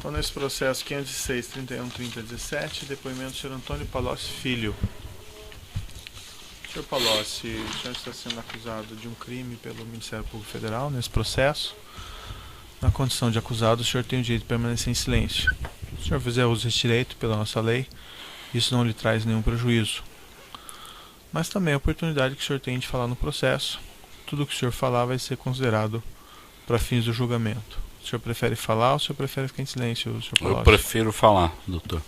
Então, nesse processo 506-31-30-17, depoimento do senhor Antônio Palocci Filho. Senhor Palocci, o senhor está sendo acusado de um crime pelo Ministério Público Federal nesse processo. Na condição de acusado, o senhor tem o direito de permanecer em silêncio. Se o senhor fizer uso desse direito pela nossa lei, isso não lhe traz nenhum prejuízo. Mas também a oportunidade que o senhor tem de falar no processo. Tudo que o senhor falar vai ser considerado para fins do julgamento. O senhor prefere falar ou o senhor prefere ficar em silêncio, senhor Palocci? Eu prefiro falar, doutor.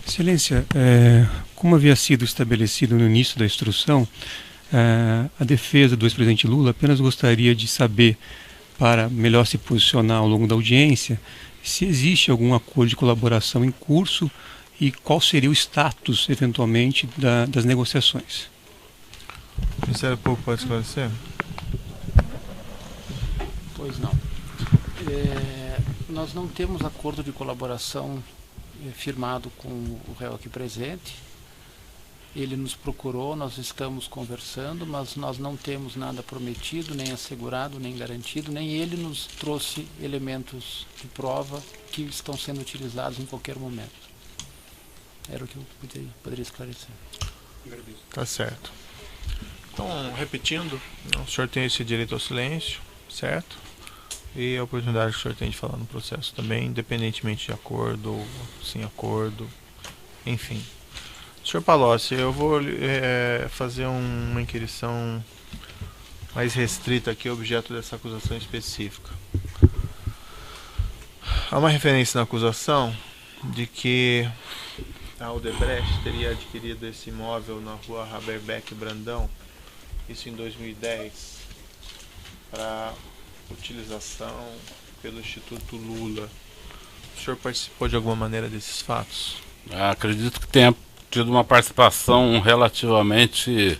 Excelência, como havia sido estabelecido no início da instrução, a defesa do ex-presidente Lula apenas gostaria de saber, para melhor se posicionar ao longo da audiência, se existe algum acordo de colaboração em curso e qual seria o status, eventualmente, das negociações. O Ministério Público pode esclarecer? Pois não. Nós não temos acordo de colaboração firmado com o réu aqui presente. Ele nos procurou, nós estamos conversando, mas nós não temos nada prometido, nem assegurado, nem garantido, nem ele nos trouxe elementos de prova que estão sendo utilizados em qualquer momento. Era o que eu poderia esclarecer. Tá certo. Então, repetindo, o senhor tem esse direito ao silêncio, certo? E a oportunidade que o senhor tem de falar no processo também, independentemente de acordo ou sem acordo, enfim. Senhor Palocci, eu vou fazer uma inquirição mais restrita aqui, objeto dessa acusação específica. Há uma referência na acusação de que a Odebrecht teria adquirido esse imóvel na rua Haberbeck Brandão, isso em 2010, para utilização pelo Instituto Lula. O senhor participou de alguma maneira desses fatos? Acredito que tenha tido uma participação relativamente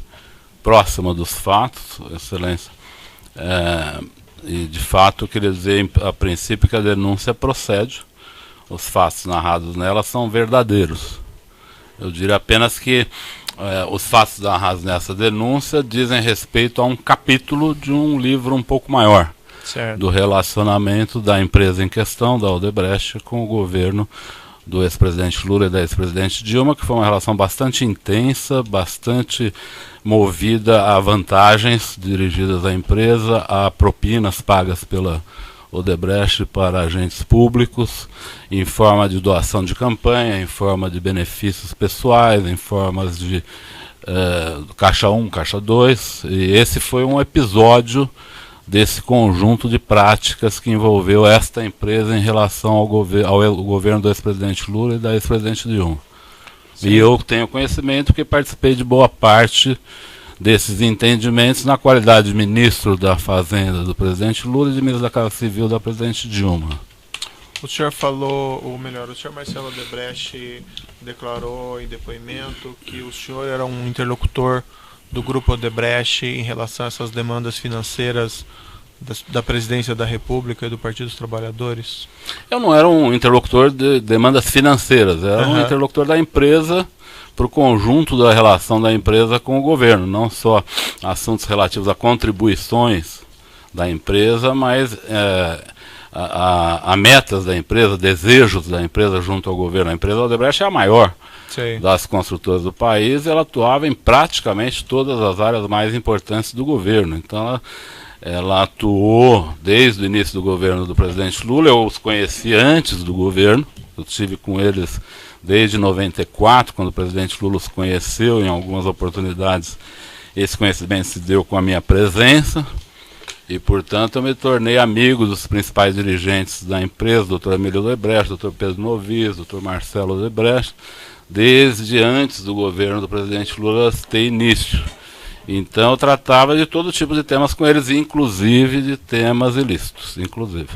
próxima dos fatos, Excelência. E de fato eu queria dizer a princípio que a denúncia procede, os fatos narrados nela são verdadeiros. Eu diria apenas que os fatos narrados nessa denúncia dizem respeito a um capítulo de um livro um pouco maior, certo, do relacionamento da empresa em questão, da Odebrecht, com o governo do ex-presidente Lula e da ex-presidente Dilma, que foi uma relação bastante intensa, bastante movida a vantagens dirigidas à empresa, a propinas pagas pela Odebrecht para agentes públicos, em forma de doação de campanha, em forma de benefícios pessoais, em formas de Caixa 1, Caixa 2, e esse foi um episódio desse conjunto de práticas que envolveu esta empresa em relação ao governo do ex-presidente Lula e da ex-presidente Dilma. Sim. E eu tenho conhecimento que participei de boa parte desses entendimentos na qualidade de ministro da Fazenda do presidente Lula e de ministro da Casa Civil da presidente Dilma. O senhor falou, ou melhor, o senhor Marcelo Odebrecht declarou em depoimento que o senhor era um interlocutor do grupo Odebrecht em relação a essas demandas financeiras da Presidência da República e do Partido dos Trabalhadores? Eu não era um interlocutor de demandas financeiras, era um interlocutor da empresa para o conjunto da relação da empresa com o governo, não só assuntos relativos a contribuições da empresa, mas a metas da empresa, desejos da empresa junto ao governo. A empresa Odebrecht é a maior das construtoras do país, ela atuava em praticamente todas as áreas mais importantes do governo. Então ela atuou desde o início do governo do presidente Lula. Eu os conheci antes do governo, eu estive com eles desde 94, quando o presidente Lula os conheceu. Em algumas oportunidades esse conhecimento se deu com a minha presença e, portanto, eu me tornei amigo dos principais dirigentes da empresa, doutor Emílio Odebrecht, doutor Pedro Novis, doutor Marcelo Odebrecht, desde antes do governo do presidente Lula ter início. Então eu tratava de todo tipo de temas com eles, inclusive de temas ilícitos, inclusive.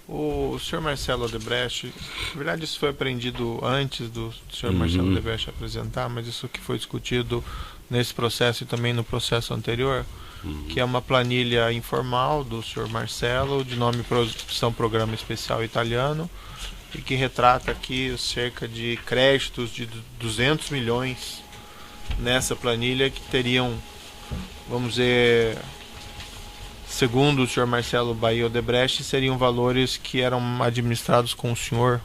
O senhor Marcelo Odebrecht, na verdade isso foi aprendido antes do senhor Marcelo Odebrecht apresentar, mas isso que foi discutido nesse processo e também no processo anterior, que é uma planilha informal do senhor Marcelo, de nome Produção Programa Especial Italiano, e que retrata aqui cerca de créditos de 200 milhões nessa planilha que teriam vamos dizer, segundo o senhor Marcelo Bahia Odebrecht, seriam valores que eram administrados com o senhor.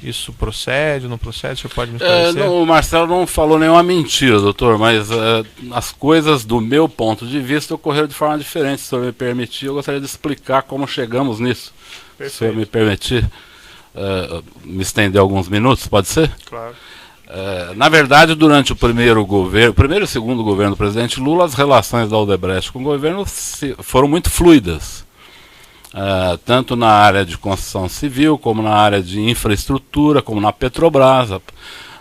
Isso procede, não procede? O senhor pode me esclarecer? O Marcelo não falou nenhuma mentira, doutor, mas as coisas, do meu ponto de vista, ocorreram de forma diferente. Se o senhor me permitir, eu gostaria de explicar como chegamos nisso. Perfeito. Se o senhor me permitir me estender alguns minutos, pode ser? Claro. Na verdade, durante o primeiro e o segundo governo do presidente Lula, as relações da Odebrecht com o governo foram muito fluidas. Tanto na área de construção civil, como na área de infraestrutura, como na Petrobras.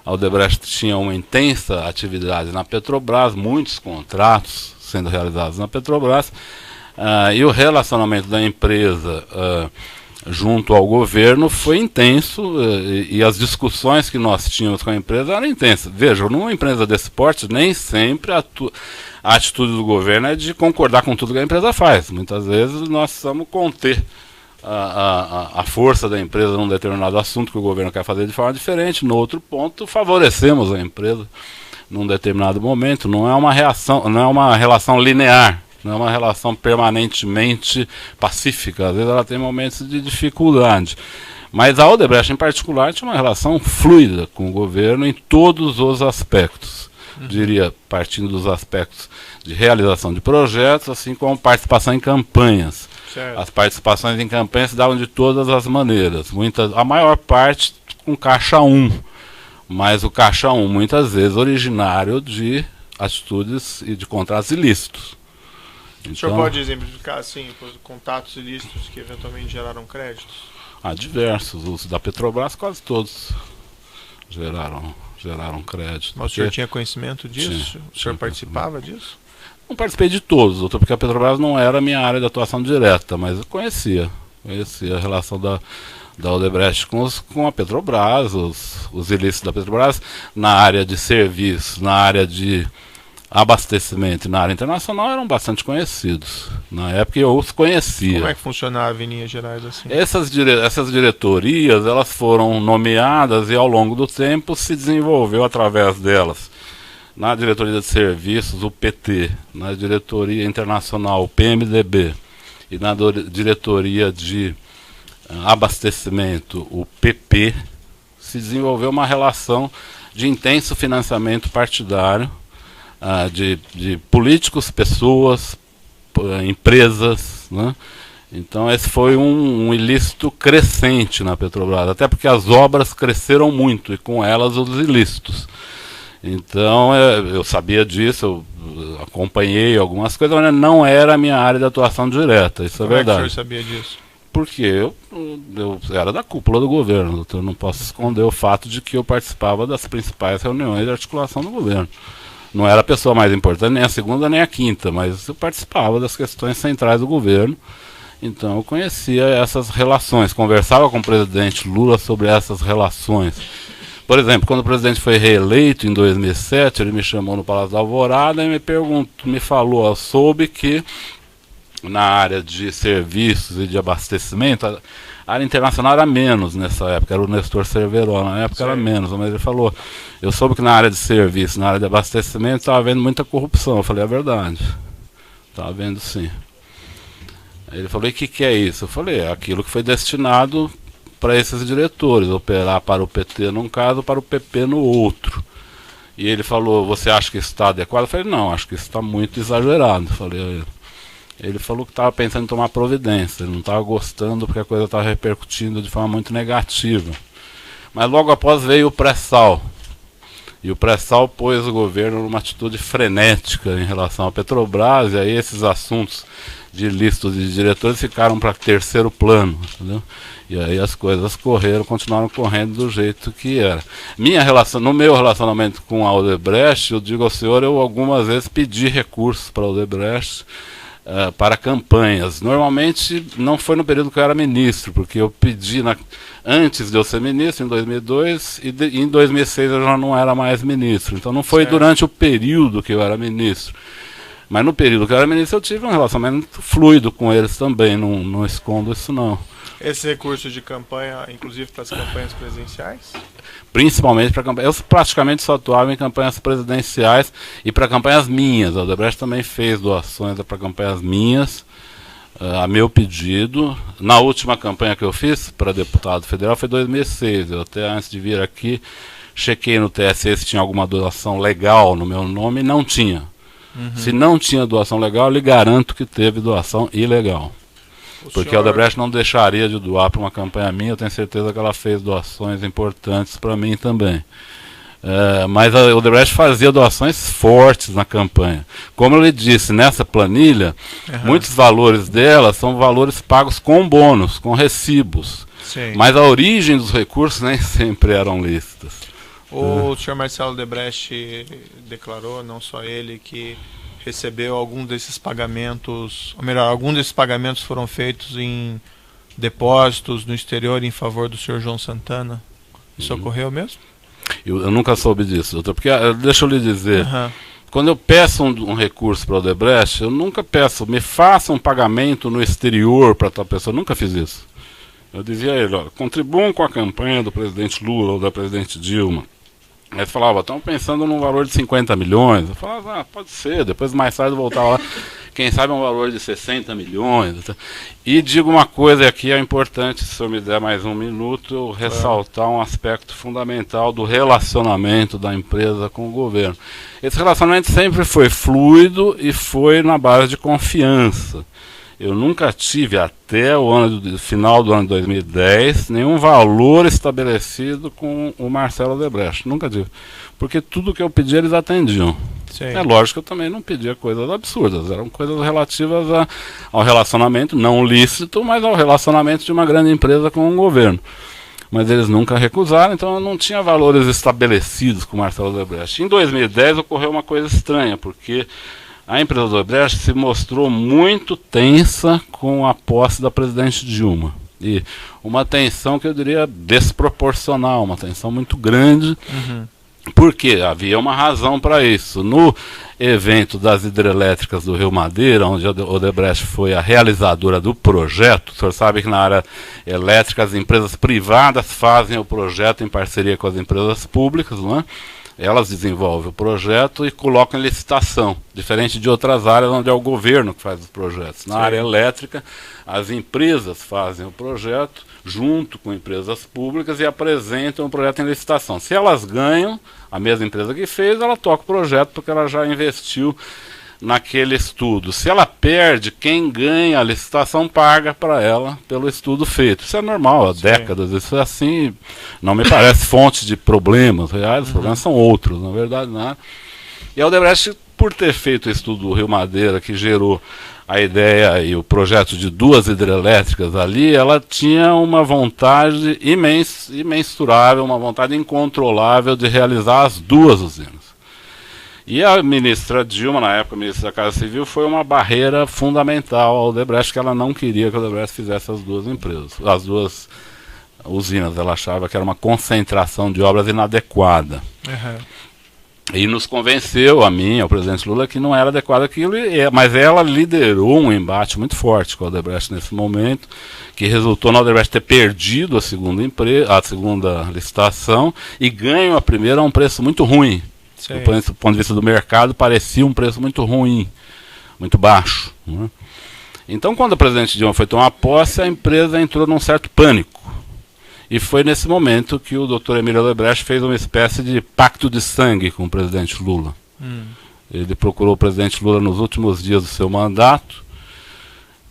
A Odebrecht tinha uma intensa atividade na Petrobras, muitos contratos sendo realizados na Petrobras, e o relacionamento da empresa junto ao governo foi intenso, e as discussões que nós tínhamos com a empresa eram intensas. Veja, numa empresa desse porte, nem sempre a atitude do governo é de concordar com tudo que a empresa faz. Muitas vezes nós precisamos conter a força da empresa num determinado assunto que o governo quer fazer de forma diferente. No outro ponto, favorecemos a empresa num determinado momento. Não é uma relação linear, não é uma relação permanentemente pacífica. Às vezes ela tem momentos de dificuldade. Mas a Odebrecht, em particular, tinha uma relação fluida com o governo em todos os aspectos. Diria, partindo dos aspectos de realização de projetos, assim como participação em campanhas. Certo. As participações em campanhas se davam de todas as maneiras. A maior parte com caixa 1. Mas o caixa 1, muitas vezes, originário de atitudes e de contratos ilícitos. O senhor pode exemplificar, assim, os contatos ilícitos que eventualmente geraram créditos? Diversos. Os da Petrobras, quase todos geraram crédito. Mas o senhor tinha conhecimento disso? O senhor participava disso? Não participei de todos, doutor, porque a Petrobras não era a minha área de atuação direta, mas eu conhecia a relação da Odebrecht com a Petrobras, os ilícitos da Petrobras, na área de serviços, na área de abastecimento e na área internacional eram bastante conhecidos. Na época eu os conhecia. Como é que funcionava em linhas gerais assim? Essas diretorias, elas foram nomeadas e ao longo do tempo se desenvolveu através delas. Na diretoria de serviços, o PT, na diretoria internacional, o PMDB, e na diretoria de abastecimento, o PP, se desenvolveu uma relação de intenso financiamento partidário, de políticos, pessoas, empresas, né? Então esse foi um ilícito crescente na Petrobras, até porque as obras cresceram muito e com elas os ilícitos. Então eu sabia disso, eu acompanhei algumas coisas, mas não era a minha área de atuação direta, isso é verdade. Como é que o senhor sabia disso? Porque eu era da cúpula do governo, doutor, não posso esconder o fato de que eu participava das principais reuniões de articulação do governo. Não era a pessoa mais importante, nem a segunda nem a quinta, mas eu participava das questões centrais do governo, então eu conhecia essas relações, conversava com o presidente Lula sobre essas relações. Por exemplo, quando o presidente foi reeleito em 2007, ele me chamou no Palácio da Alvorada e me falou, eu soube que na área de serviços e de abastecimento, a área internacional era menos nessa época, era o Nestor Cerveró, na época era menos, mas ele falou, eu soube que na área de serviço, na área de abastecimento, estava havendo muita corrupção. Eu falei, é verdade, estava havendo sim. Aí ele falou, e o que é isso? Eu falei, é aquilo que foi destinado para esses diretores, operar para o PT num caso, para o PP no outro. E ele falou, você acha que isso está adequado? Eu falei, não, acho que isso está muito exagerado. Eu falei, ele falou que estava pensando em tomar providência, ele não estava gostando porque a coisa estava repercutindo de forma muito negativa. Mas logo após veio o pré-sal. E o pré-sal pôs o governo numa atitude frenética em relação à Petrobras, e aí esses assuntos de listas de diretores ficaram para terceiro plano, entendeu? E aí as coisas continuaram correndo do jeito que era. No meu relacionamento com a Odebrecht, eu digo ao senhor, eu algumas vezes pedi recursos para a Odebrecht, para campanhas. Normalmente não foi no período que eu era ministro, porque eu pedi antes de eu ser ministro, em 2002, e em 2006 eu já não era mais ministro. Então não foi durante o período que eu era ministro. Mas no período que eu era ministro eu tive um relacionamento fluido com eles também, não escondo isso não. Esse recurso de campanha, inclusive para as campanhas presidenciais? principalmente para campanhas. Eu praticamente só atuava em campanhas presidenciais e para campanhas minhas. A Odebrecht também fez doações para campanhas minhas, a meu pedido. Na última campanha que eu fiz para deputado federal foi em 2006. Eu até antes de vir aqui chequei no TSE se tinha alguma doação legal no meu nome e não tinha. Se não tinha doação legal, eu lhe garanto que teve doação ilegal. Porque a Odebrecht não deixaria de doar para uma campanha minha. Eu tenho certeza que ela fez doações importantes para mim também. Mas a Odebrecht fazia doações fortes na campanha. Como eu lhe disse, nessa planilha, muitos valores dela são valores pagos com bônus, com recibos. Sim. Mas a origem dos recursos nem sempre eram lícitas. O senhor Marcelo Odebrecht declarou, não só ele, que recebeu algum desses pagamentos, ou melhor, algum desses pagamentos foram feitos em depósitos no exterior em favor do senhor João Santana. Isso ocorreu mesmo? Eu nunca soube disso, doutor, porque deixa eu lhe dizer, quando eu peço um recurso para o Odebrecht, eu nunca peço, me faça um pagamento no exterior para tal pessoa, eu nunca fiz isso. Eu dizia a ele, olha, contribuam com a campanha do presidente Lula ou da presidente Dilma. Aí ele falava, estamos pensando num valor de 50 milhões. Eu falava, pode ser, depois mais tarde eu voltava lá, quem sabe um valor de 60 milhões. E digo uma coisa aqui, é importante, se o senhor me der mais um minuto, eu ressaltar um aspecto fundamental do relacionamento da empresa com o governo. Esse relacionamento sempre foi fluido e foi na base de confiança. Eu nunca tive, até o final do ano de 2010, nenhum valor estabelecido com o Marcelo Odebrecht. Nunca tive. Porque tudo que eu pedi, eles atendiam. Sim. É lógico que eu também não pedia coisas absurdas. Eram coisas relativas ao relacionamento, não lícito, mas ao relacionamento de uma grande empresa com um governo. Mas eles nunca recusaram, então eu não tinha valores estabelecidos com o Marcelo Odebrecht. Em 2010 ocorreu uma coisa estranha, porque a empresa do Odebrecht se mostrou muito tensa com a posse da presidente Dilma. E uma tensão que eu diria desproporcional, uma tensão muito grande, porque havia uma razão para isso. No evento das hidrelétricas do Rio Madeira, onde a Odebrecht foi a realizadora do projeto, o senhor sabe que na área elétrica as empresas privadas fazem o projeto em parceria com as empresas públicas, não é? Elas desenvolvem o projeto e colocam em licitação, diferente de outras áreas onde é o governo que faz os projetos. Na área elétrica, as empresas fazem o projeto junto com empresas públicas e apresentam o projeto em licitação. Se elas ganham, a mesma empresa que fez, ela toca o projeto porque ela já investiu naquele estudo. Se ela perde, quem ganha a licitação paga para ela pelo estudo feito. Isso é normal, há décadas, isso é assim, não me parece fonte de problemas reais, os problemas são outros, na verdade, né? E a Odebrecht, por ter feito o estudo do Rio Madeira, que gerou a ideia e o projeto de 2 hidrelétricas ali, ela tinha uma vontade imensurável, uma vontade incontrolável de realizar as 2 usinas. E a ministra Dilma, na época, ministra da Casa Civil, foi uma barreira fundamental ao Odebrecht, que ela não queria que o Odebrecht fizesse as 2 empresas, as 2 usinas. Ela achava que era uma concentração de obras inadequada. E nos convenceu, a mim, ao presidente Lula, que não era adequado aquilo, mas ela liderou um embate muito forte com a Odebrecht nesse momento, que resultou na Odebrecht ter perdido a segunda licitação e ganho a primeira a um preço muito ruim. Do ponto de vista do mercado, parecia um preço muito ruim, muito baixo, né? Então, quando a presidente Dilma foi tomar posse, a empresa entrou num certo pânico. E foi nesse momento que o Dr. Emílio Odebrecht fez uma espécie de pacto de sangue com o presidente Lula. Ele procurou o presidente Lula nos últimos dias do seu mandato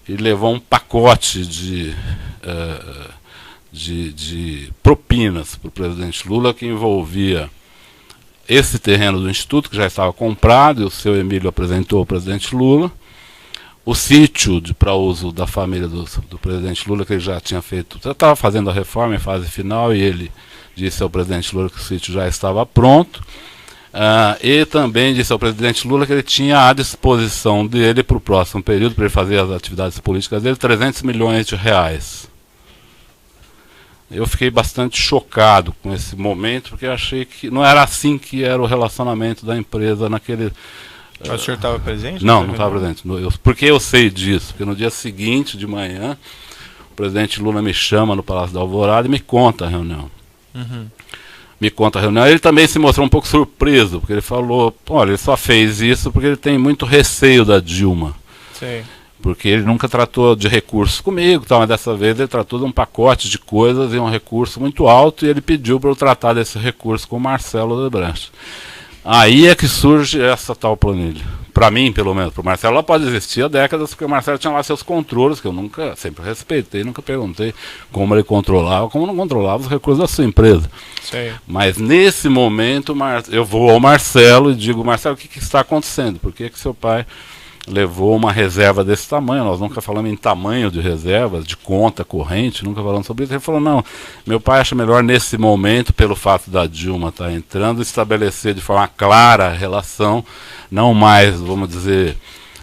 e levou um pacote de propinas para o presidente Lula, que envolvia esse terreno do Instituto, que já estava comprado, e o seu Emílio apresentou ao presidente Lula, o sítio para uso da família do presidente Lula, que ele já tinha feito, já estava fazendo a reforma em fase final, e ele disse ao presidente Lula que o sítio já estava pronto, e também disse ao presidente Lula que ele tinha à disposição dele para o próximo período, para ele fazer as atividades políticas dele, 300 milhões de reais. Eu fiquei bastante chocado com esse momento, porque eu achei que não era assim que era o relacionamento da empresa naquele... O senhor estava presente? Não estava presente. Porque eu sei disso, porque no dia seguinte de manhã, o presidente Lula me chama no Palácio da Alvorada e me conta a reunião. me conta a reunião, ele também se mostrou um pouco surpreso, porque ele falou, olha, ele só fez isso porque ele tem muito receio da Dilma. Sim. Porque ele nunca tratou de recursos comigo, mas dessa vez ele tratou de um pacote de coisas e um recurso muito alto, e ele pediu para eu tratar desse recurso com o Marcelo Odebrecht. Aí é que surge essa tal planilha. Para mim, pelo menos. Para o Marcelo, ela pode existir há décadas, porque o Marcelo tinha lá seus controles, que eu nunca, sempre respeitei, nunca perguntei como ele controlava, como não controlava os recursos da sua empresa. Sim. Mas nesse momento, eu vou ao Marcelo e digo, Marcelo, o que está acontecendo? Por que seu pai levou uma reserva desse tamanho? Nós nunca falamos em tamanho de reservas, de conta corrente, nunca falamos sobre isso. Ele falou, não, meu pai acha melhor nesse momento, pelo fato da Dilma estar entrando, estabelecer de forma clara a relação, não mais, vamos dizer,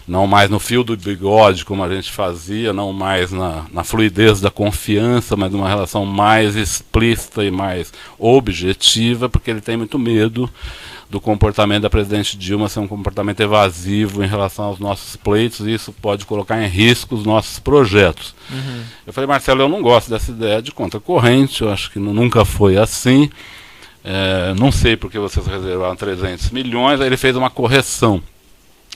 não mais no fio do bigode, como a gente fazia, não mais na fluidez da confiança, mas numa relação mais explícita e mais objetiva, porque ele tem muito medo do comportamento da presidente Dilma ser um comportamento evasivo em relação aos nossos pleitos, e isso pode colocar em risco os nossos projetos. Uhum. Eu falei, Marcelo, eu não gosto dessa ideia de conta corrente, eu acho que nunca foi assim, não sei porque vocês reservaram 300 milhões, aí ele fez uma correção.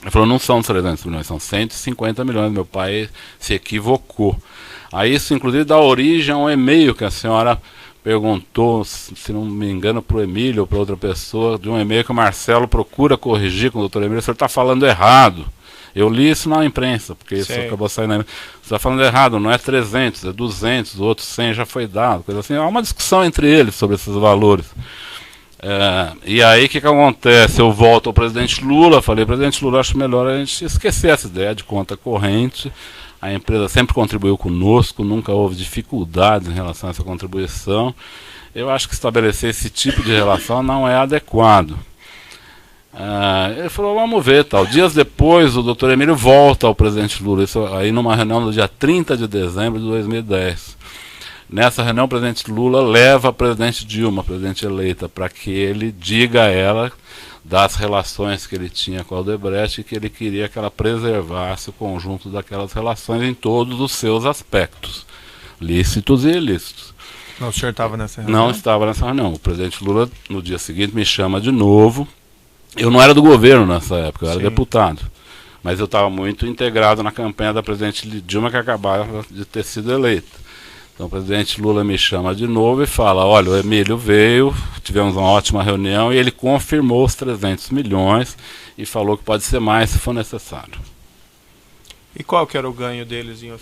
Ele falou, não são 300 milhões, são 150 milhões, meu pai se equivocou. Aí isso, inclusive, dá origem a um e-mail que a senhora perguntou, se não me engano, para o Emílio ou para outra pessoa, de um e-mail que o Marcelo procura corrigir com o doutor Emílio, o senhor está falando errado. Eu li isso na imprensa, porque isso acabou saindo na imprensa. Você está falando errado, não é 300, é 200, o outro 100 já foi dado, coisa assim. Há uma discussão entre eles sobre esses valores. E aí o que acontece? Eu volto ao presidente Lula, falei, presidente Lula, acho melhor a gente esquecer essa ideia de conta corrente. A empresa sempre contribuiu conosco, nunca houve dificuldades em relação a essa contribuição. Eu acho que estabelecer esse tipo de relação não é adequado. Ele falou, vamos ver, tal. Dias depois, o doutor Emílio volta ao presidente Lula, isso aí numa reunião no dia 30 de dezembro de 2010. Nessa reunião, o presidente Lula leva a presidente Dilma, a presidente eleita, para que ele diga a ela das relações que ele tinha com a Odebrecht e que ele queria que ela preservasse o conjunto daquelas relações em todos os seus aspectos, lícitos e ilícitos. Não, o senhor estava nessa reunião? Não estava nessa reunião. O presidente Lula, no dia seguinte, me chama de novo. Eu não era do governo nessa época, eu era deputado. Mas eu estava muito integrado na campanha da presidente Dilma, que acabava de ter sido eleita. Então o presidente Lula me chama de novo e fala, olha, o Emílio veio, tivemos uma ótima reunião e ele confirmou os 300 milhões e falou que pode ser mais se for necessário. E qual que era o ganho deles em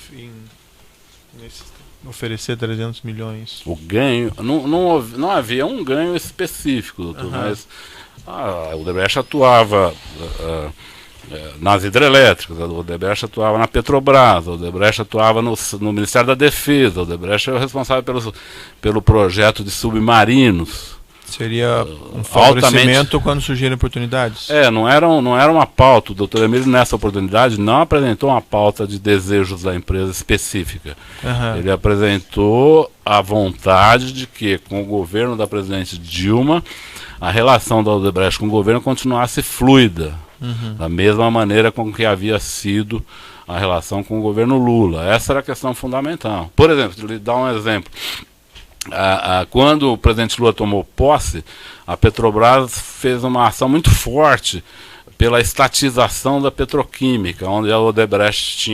oferecer 300 milhões? O ganho, não havia um ganho específico, doutor, mas o Odebrecht atuava nas hidrelétricas, o Odebrecht atuava na Petrobras, o Odebrecht atuava no Ministério da Defesa, o Odebrecht era responsável pelo projeto de submarinos. Seria um favorecimento quando surgirem oportunidades? Não era uma pauta. O doutor Emílio, nessa oportunidade, não apresentou uma pauta de desejos da empresa específica. Ele apresentou a vontade de que, com o governo da presidente Dilma, a relação da Odebrecht com o governo continuasse fluida, da mesma maneira com que havia sido a relação com o governo Lula. Essa era a questão fundamental. Por exemplo, vou lhe dar um exemplo. Quando o presidente Lula tomou posse, a Petrobras fez uma ação muito forte pela estatização da petroquímica, onde a Odebrecht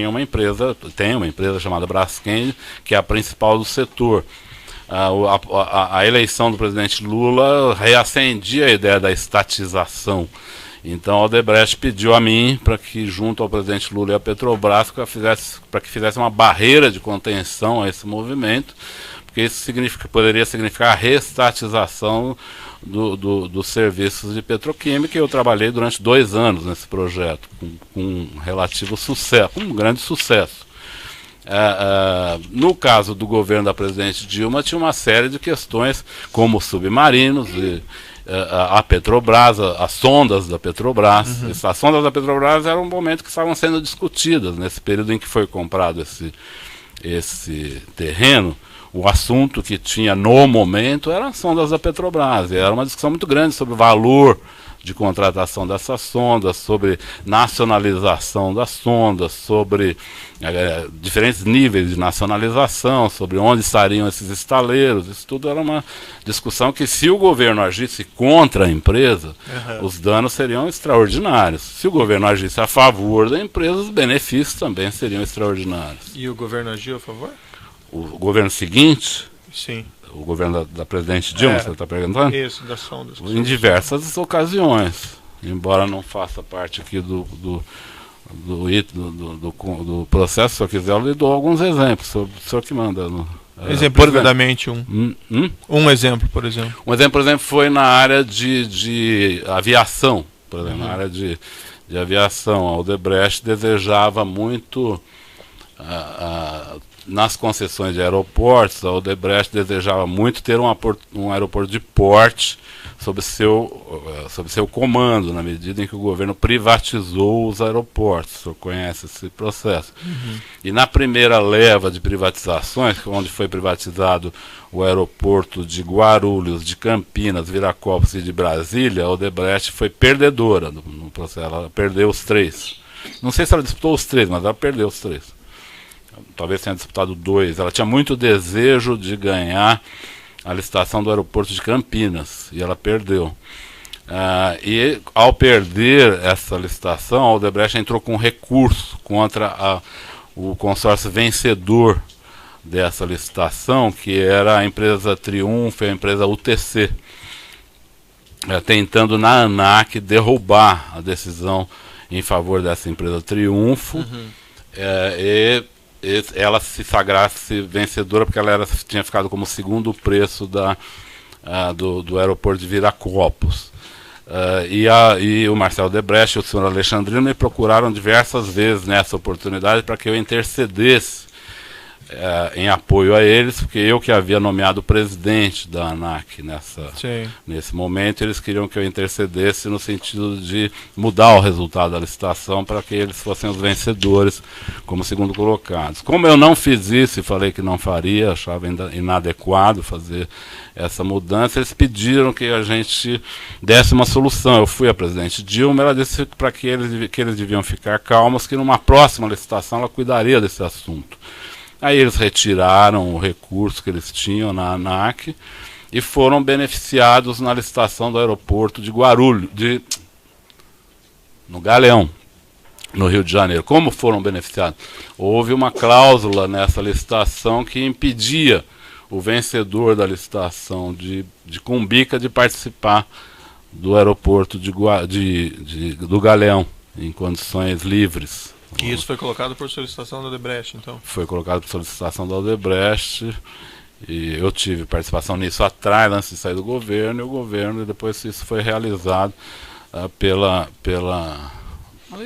tem uma empresa chamada Braskem, que é a principal do setor. A eleição do presidente Lula reacendia a ideia da estatização. Então a Odebrecht pediu a mim para que, junto ao presidente Lula e à Petrobras, para que fizesse uma barreira de contenção a esse movimento, porque isso poderia significar a reestatização dos serviços de petroquímica. E eu trabalhei durante 2 anos nesse projeto, com relativo sucesso, com um grande sucesso. No caso do governo da presidente Dilma, tinha uma série de questões, como submarinos, a Petrobras, as sondas da Petrobras. As sondas da Petrobras eram um momento que estavam sendo discutidas nesse período em que foi comprado esse terreno. O assunto que tinha no momento eram as sondas da Petrobras. E era uma discussão muito grande sobre o valor de contratação dessas sondas, sobre nacionalização das sondas, sobre diferentes níveis de nacionalização, sobre onde estariam esses estaleiros. Isso tudo era uma discussão que, se o governo agisse contra a empresa, os danos seriam extraordinários. Se o governo agisse a favor da empresa, os benefícios também seriam extraordinários. E o governo agiu a favor? O governo seguinte, Sim. o governo da presidente Dilma, você está perguntando? Isso, das sondas. Em diversas ocasiões, embora não faça parte aqui do processo. Se eu quiser, eu lhe dou alguns exemplos. O senhor que manda. Exemplificadamente um exemplo, por exemplo. Um exemplo, por exemplo, foi na área de aviação. Por exemplo, na área de aviação, a Odebrecht desejava muito, nas concessões de aeroportos, a Odebrecht desejava muito ter um aeroporto de porte sob seu comando, na medida em que o governo privatizou os aeroportos. O senhor conhece esse processo. E na primeira leva de privatizações, onde foi privatizado o aeroporto de Guarulhos, de Campinas, Viracopos e de Brasília, a Odebrecht foi perdedora no processo. Ela perdeu os 3. Não sei se ela disputou os 3, mas ela perdeu os 3. Talvez tenha disputado 2. Ela tinha muito desejo de ganhar a licitação do aeroporto de Campinas, e ela perdeu. E ao perder essa licitação, a Odebrecht entrou com recurso contra o consórcio vencedor dessa licitação, que era a empresa Triunfo e a empresa UTC, tentando na ANAC derrubar a decisão em favor dessa empresa Triunfo, e ela se sagrasse vencedora, porque ela tinha ficado como segundo preço do aeroporto de Viracopos. E o Marcelo Odebrecht e o senhor Alexandrino me procuraram diversas vezes nessa oportunidade para que eu intercedesse em apoio a eles, porque eu que havia nomeado o presidente da ANAC nesse momento. Eles queriam que eu intercedesse no sentido de mudar o resultado da licitação para que eles fossem os vencedores como segundo colocados. Como eu não fiz isso e falei que não faria, achava inadequado fazer essa mudança, eles pediram que a gente desse uma solução. Eu fui à presidente Dilma, ela disse para que eles deviam ficar calmos, que numa próxima licitação ela cuidaria desse assunto. Aí eles retiraram o recurso que eles tinham na ANAC e foram beneficiados na licitação do aeroporto de Guarulhos, no Galeão, no Rio de Janeiro. Como foram beneficiados? Houve uma cláusula nessa licitação que impedia o vencedor da licitação de Cumbica de participar do aeroporto do Galeão em condições livres. E isso foi colocado por solicitação da Odebrecht, então? Foi colocado por solicitação da Odebrecht, e eu tive participação nisso atrás, antes de sair do governo, e depois isso foi realizado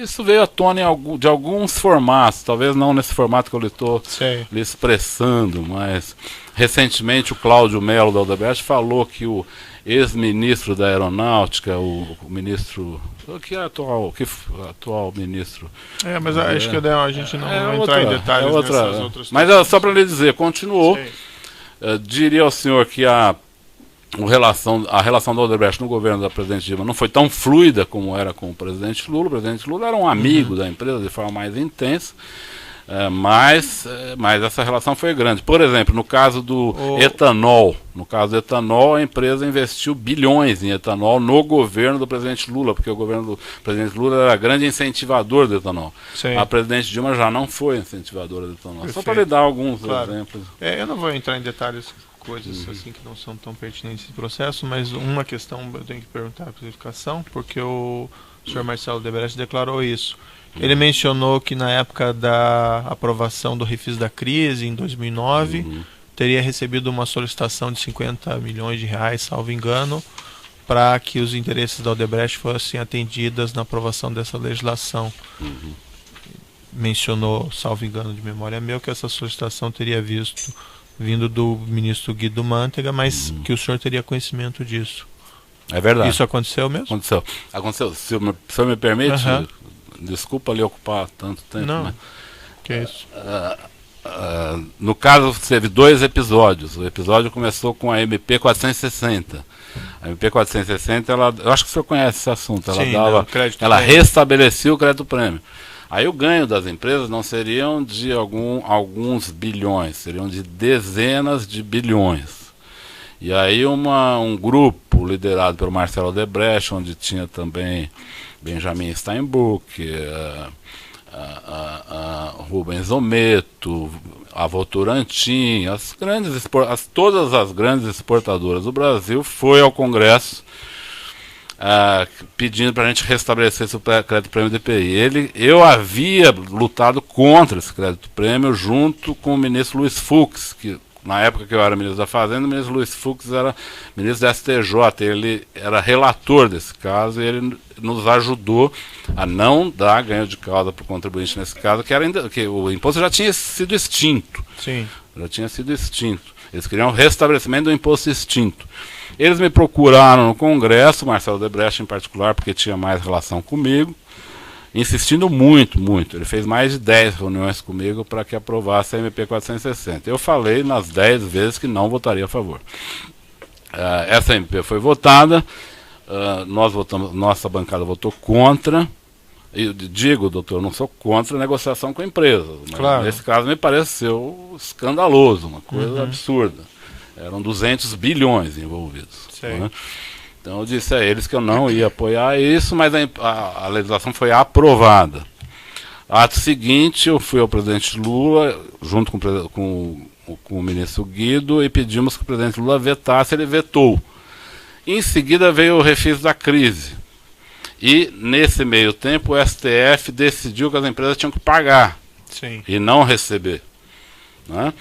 Isso veio à tona de alguns formatos, talvez não nesse formato que eu estou lhe expressando, mas recentemente o Cláudio Melo da Odebrecht falou que o ex-ministro da Aeronáutica, o ministro... que é atual ministro. Mas acho que a gente não vai entrar em detalhes nessas outras. Mas só para lhe dizer, continuou. Diria ao senhor que a relação da Odebrecht no governo da presidente Dilma não foi tão fluida como era com o presidente Lula. O presidente Lula era um amigo da empresa de forma mais intensa. Mas essa relação foi grande. Por exemplo, no caso do etanol, a empresa investiu bilhões em etanol no governo do presidente Lula, porque o governo do presidente Lula era grande incentivador do etanol. A presidente Dilma já não foi incentivadora do etanol. Perfeito. Só para lhe dar alguns exemplos. Eu não vou entrar em detalhes, coisas assim que não são tão pertinentes nesse processo, mas uma questão eu tenho que perguntar a classificação, porque o senhor Marcelo Odebrecht declarou isso. Ele mencionou que na época da aprovação do refis da crise, em 2009, teria recebido uma solicitação de 50 milhões de reais, salvo engano, para que os interesses da Odebrecht fossem atendidos na aprovação dessa legislação. Mencionou, salvo engano de memória meu, que essa solicitação teria vindo do ministro Guido Mantega, mas que o senhor teria conhecimento disso. É verdade. Isso aconteceu mesmo? Aconteceu. Se o senhor me permite... Desculpa lhe ocupar tanto tempo. Não, que é isso? no caso, teve 2 episódios. O episódio começou com a MP 460. A MP 460, eu acho que o senhor conhece esse assunto. Ela, ela restabelecia o crédito prêmio. Aí o ganho das empresas não seriam de alguns bilhões, seriam de dezenas de bilhões. E aí um grupo liderado pelo Marcelo Odebrecht, onde tinha também Benjamin Steinbuch, Rubens Ometo, a Votorantim, todas as grandes exportadoras do Brasil, foi ao Congresso pedindo para a gente restabelecer esse crédito prêmio DPI. Eu havia lutado contra esse crédito prêmio junto com o ministro Luiz Fux, que na época que eu era ministro da Fazenda, o ministro Luiz Fux era ministro da STJ, ele era relator desse caso e ele nos ajudou a não dar ganho de causa para o contribuinte nesse caso, que o imposto já tinha sido extinto. Sim. Já tinha sido extinto. Eles queriam o restabelecimento do imposto extinto. Eles me procuraram no Congresso, Marcelo Odebrecht em particular, porque tinha mais relação comigo, insistindo muito, muito. Ele fez mais de 10 reuniões comigo para que aprovasse a MP 460. Eu falei nas 10 vezes que não votaria a favor. Essa MP foi votada, nossa bancada votou contra. Eu digo, doutor, não sou contra a negociação com empresas, mas claro, nesse caso me pareceu escandaloso, uma coisa absurda. Eram 200 bilhões envolvidos. Né? Então eu disse a eles que eu não ia apoiar isso, mas a legislação foi aprovada. Ato seguinte, eu fui ao presidente Lula, junto com o ministro Guido, e pedimos que o presidente Lula vetasse, ele vetou. Em seguida veio o refis da crise. E, nesse meio tempo, o STF decidiu que as empresas tinham que pagar e não receber. Né?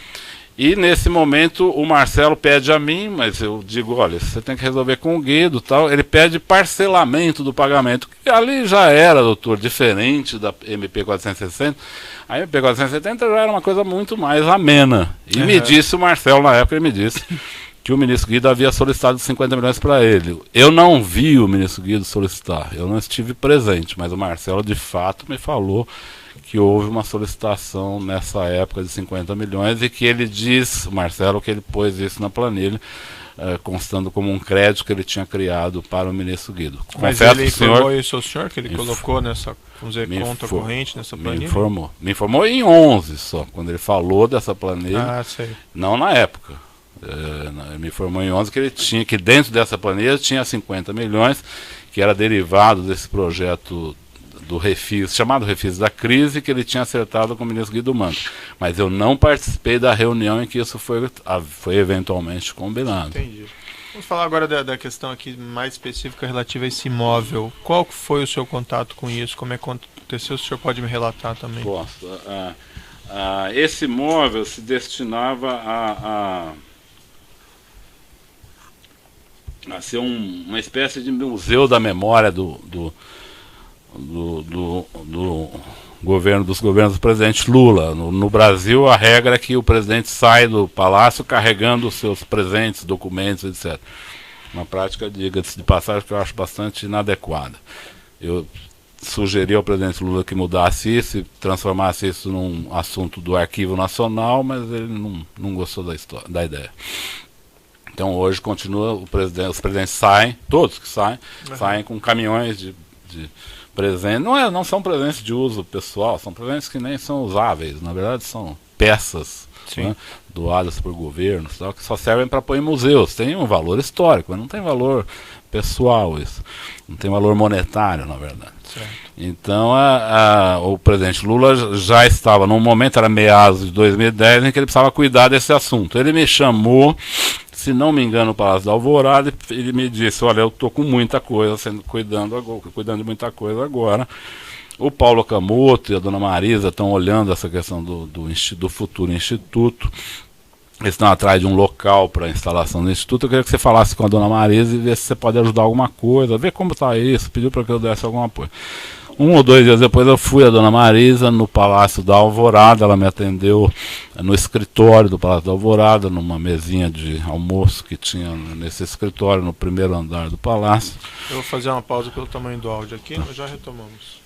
E nesse momento o Marcelo pede a mim, mas eu digo, olha, você tem que resolver com o Guido, tal. Ele pede parcelamento do pagamento, que ali já era, doutor, diferente da MP 460. A MP 470 já era uma coisa muito mais amena. E me disse, o Marcelo na época, ele me disse que o ministro Guido havia solicitado 50 milhões para ele. Eu não vi o ministro Guido solicitar, eu não estive presente, mas o Marcelo de fato me falou que houve uma solicitação nessa época de 50 milhões e que ele diz, Marcelo, que ele pôs isso na planilha, constando como um crédito que ele tinha criado para o ministro Guido. Mas ele informou isso ao senhor, que ele colocou nessa, vamos dizer, conta corrente nessa planilha? Me informou em 11 só, quando ele falou dessa planilha, não na época. Ele me informou em 11 que ele tinha, que dentro dessa planilha tinha 50 milhões, que era derivado desse projeto do refis, chamado refis da crise, que ele tinha acertado com o ministro Guido Mantega. Mas eu não participei da reunião em que isso foi eventualmente combinado. Entendi. Vamos falar agora da questão aqui mais específica relativa a esse imóvel. Qual foi o seu contato com isso? Como é que aconteceu? O senhor pode me relatar também? Posso. Esse imóvel se destinava a ser uma espécie de museu da memória dos governos do presidente Lula. No Brasil, a regra é que o presidente sai do palácio carregando os seus presentes, documentos, etc. Uma prática, diga-se de passagem, que eu acho bastante inadequada. Eu sugeri ao presidente Lula que mudasse isso e transformasse isso num assunto do Arquivo Nacional, mas ele não gostou da ideia. Então hoje continua, os presidentes saem, todos que saem com caminhões de presentes. Não são presentes de uso pessoal, são presentes que nem são usáveis, na verdade são peças, né, doadas por governos, tal, que só servem para pôr em museus. Tem um valor histórico, mas não tem valor pessoal isso. Não tem valor monetário, na verdade. Certo. Então o presidente Lula já estava, num momento, era meados de 2010, em que ele precisava cuidar desse assunto. Ele me chamou, se não me engano, no Palácio da Alvorada, e ele me disse, olha, eu estou com muita coisa, cuidando de muita coisa agora. O Paulo Camoto e a dona Marisa estão olhando essa questão do futuro instituto. Eles estão atrás de um local para a instalação do instituto. Eu queria que você falasse com a dona Marisa e ver se você pode ajudar alguma coisa, ver como está isso, pediu para que eu desse algum apoio. 1 ou 2 dias depois eu fui a dona Marisa no Palácio da Alvorada. Ela me atendeu no escritório do Palácio da Alvorada, numa mesinha de almoço que tinha nesse escritório, no primeiro andar do palácio. Eu vou fazer uma pausa pelo tamanho do áudio aqui, nós já retomamos.